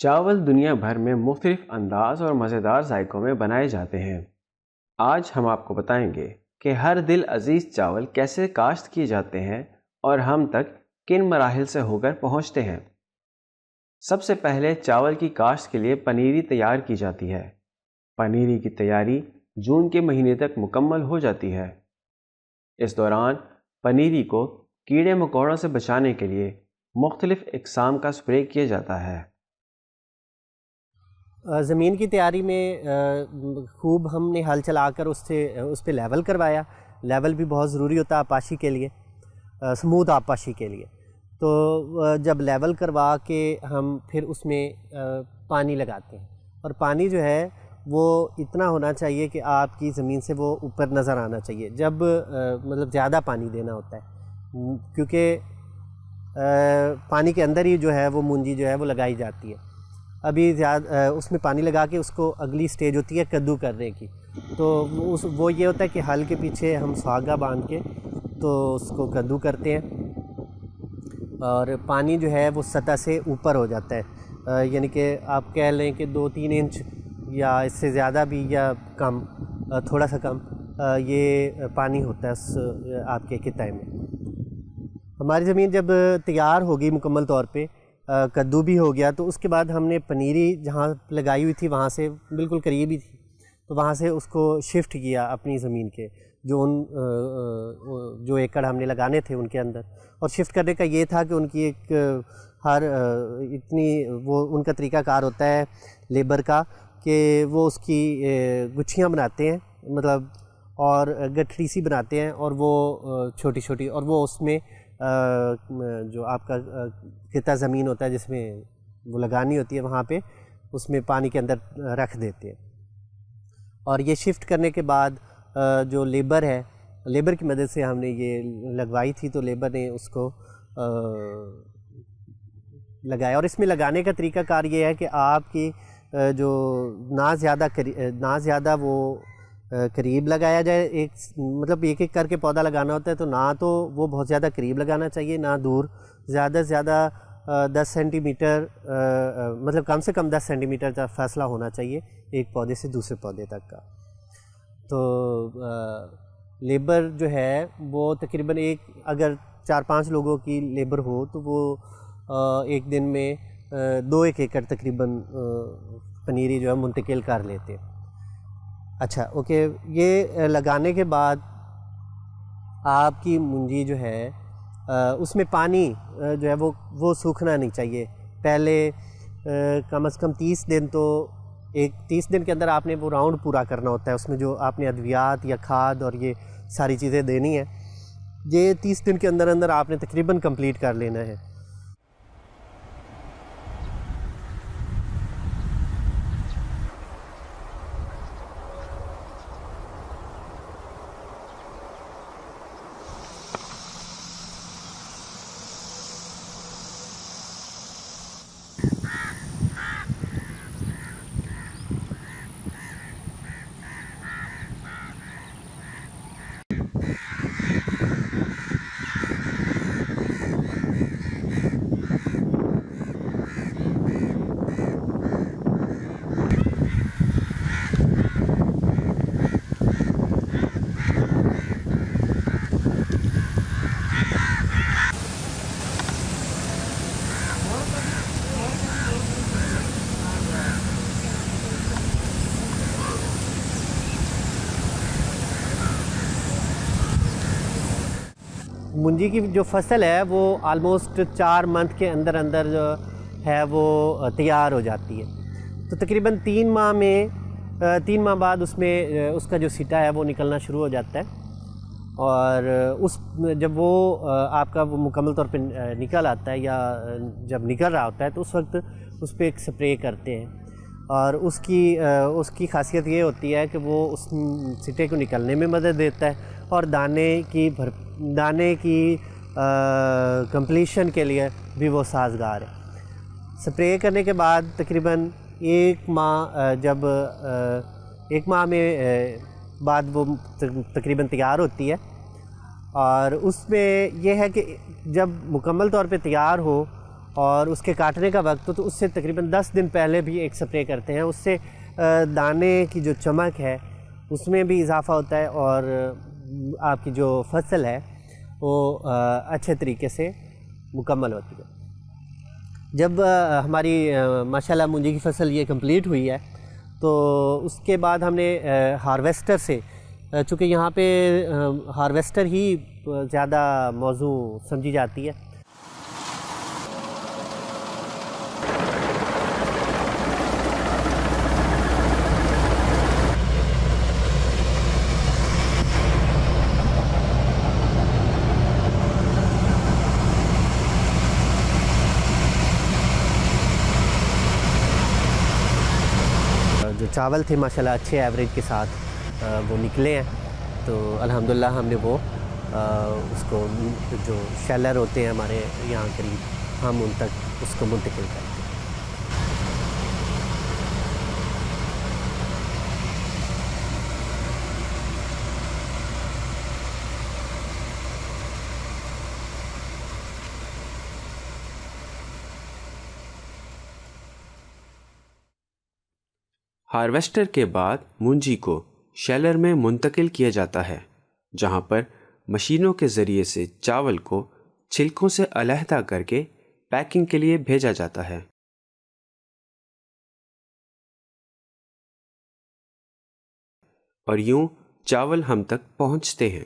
चावल दुनिया भर में मुख्तलिफ अंदाज और मज़ेदार जायकों में बनाए जाते हैं। आज हम आपको बताएंगे कि हर दिल अजीज़ चावल कैसे काश्त किए जाते हैं और हम तक किन मराहिल से होकर पहुंचते हैं। सबसे पहले चावल की काश्त के लिए पनीरी तैयार की जाती है। पनीरी की तैयारी जून के महीने तक मुकम्मल हो जाती है। इस दौरान पनीरी को कीड़े मकोड़ों से बचाने के लिए मुख्तलिफ इक़साम का स्प्रे किया जाता है। ज़मीन की तैयारी में खूब हमने हल चलाकर उस पर लेवल करवाया। लेवल भी बहुत ज़रूरी होता है आपाशी के लिए, स्मूथ आपाशी के लिए। तो जब लेवल करवा के हम फिर उसमें पानी लगाते हैं, और पानी जो है वो इतना होना चाहिए कि आपकी ज़मीन से वो ऊपर नज़र आना चाहिए। जब मतलब ज़्यादा पानी देना होता है, क्योंकि पानी के अंदर ही जो है वो मुंजी जो है वो लगाई जाती है। अभी ज़्यादा उसमें पानी लगा के उसको अगली स्टेज होती है कद्दू करने की। तो वो ये होता है कि हल के पीछे हम सुहागा बांध के तो उसको कद्दू करते हैं, और पानी जो है वो सतह से ऊपर हो जाता है। यानी कि आप कह लें कि 2-3 इंच या इससे ज़्यादा भी, या कम, थोड़ा सा कम ये पानी होता है उस आपके किताए में। हमारी ज़मीन जब तैयार होगी मुकम्मल तौर पे, कद्दू भी हो गया, तो उसके बाद हमने पनीरी जहाँ लगाई हुई थी वहाँ से बिल्कुल करीब ही थी, तो वहाँ से उसको शिफ्ट किया अपनी ज़मीन के जो एकड़ हमने लगाने थे उनके अंदर। और शिफ्ट करने का ये था कि उनकी एक वो उनका तरीक़ाकार होता है लेबर का, कि वो उसकी गुच्छियाँ बनाते हैं, मतलब और गठरी सी बनाते हैं, और वो छोटी छोटी, और वो उसमें जो आपका कितना ज़मीन होता है जिसमें वो लगानी होती है वहाँ पे उसमें पानी के अंदर रख देते हैं। और ये शिफ्ट करने के बाद जो लेबर है, लेबर की मदद से हमने ये लगवाई थी, तो लेबर ने उसको लगाया। और इसमें लगाने का तरीक़ाकार ये है कि आपकी जो ना ज़्यादा वो करीब लगाया जाए, मतलब एक एक करके पौधा लगाना होता है, तो ना तो वो बहुत ज़्यादा करीब लगाना चाहिए, ना दूर। ज़्यादा से ज़्यादा 10 सेंटीमीटर, मतलब कम से कम 10 सेंटीमीटर का फासला होना चाहिए एक पौधे से दूसरे पौधे तक का। तो लेबर जो है वो तकरीबन अगर 4-5 लोगों की लेबर हो तो वो एक दिन में 2-1 एकड़ तकरीबन पनीरी जो है मुंतकिल कर लेते हैं। अच्छा, ओके। ये लगाने के बाद आपकी मुंजी जो है उसमें पानी जो है वो सूखना नहीं चाहिए। पहले कम से कम 30 दिन, तो 30 दिन के अंदर आपने वो राउंड पूरा करना होता है। उसमें जो आपने अद्वियात या खाद और ये सारी चीज़ें देनी है, ये 30 दिन के अंदर अंदर आपने तकरीबन कंप्लीट कर लेना है। मुंजी की जो फसल है वो आलमोस्ट 4 मंथ के अंदर अंदर जो है वो तैयार हो जाती है। तो तकरीबन 3 माह बाद उसका जो सीटा है वो निकलना शुरू हो जाता है। और जब वो आपका वो मुकम्मल तौर पे निकल आता है, या जब निकल रहा होता है, तो उस वक्त उस पर एक स्प्रे करते हैं। और उसकी खासियत ये होती है कि वो उस सिटे को निकलने में मदद देता है, और दाने की कंप्लीशन के लिए भी वो साजगार है। स्प्रे करने के बाद तकरीबन 1 माह में बाद वो तकरीबन तैयार होती है। और उसमें यह है कि जब मुकम्मल तौर पे तैयार हो और उसके काटने का वक्त तो उससे तकरीबन 10 दिन पहले भी एक स्प्रे करते हैं। उससे दाने की जो चमक है उसमें भी इजाफ़ा होता है और आपकी जो फसल है वो अच्छे तरीके से मुकम्मल होती है। जब हमारी माशाल्लाह मूंजी की फसल ये कंप्लीट हुई है तो उसके बाद हमने हार्वेस्टर से, चूँकि यहाँ पे हार्वेस्टर ही ज़्यादा मौजू समझी जाती है, जो चावल थे माशाल्लाह अच्छे एवरेज के साथ वो निकले हैं। तो अल्हम्दुलिल्लाह हमने वो उसको जो शेलर होते हैं हमारे यहाँ करीब, हम उन तक उसको मुंतकिल करते हैं। हार्वेस्टर के बाद मूंजी को शेलर में मुंतकिल किया जाता है, जहां पर मशीनों के ज़रिए से चावल को छिलकों से अलहदा करके पैकिंग के लिए भेजा जाता है। और यूं चावल हम तक पहुंचते हैं।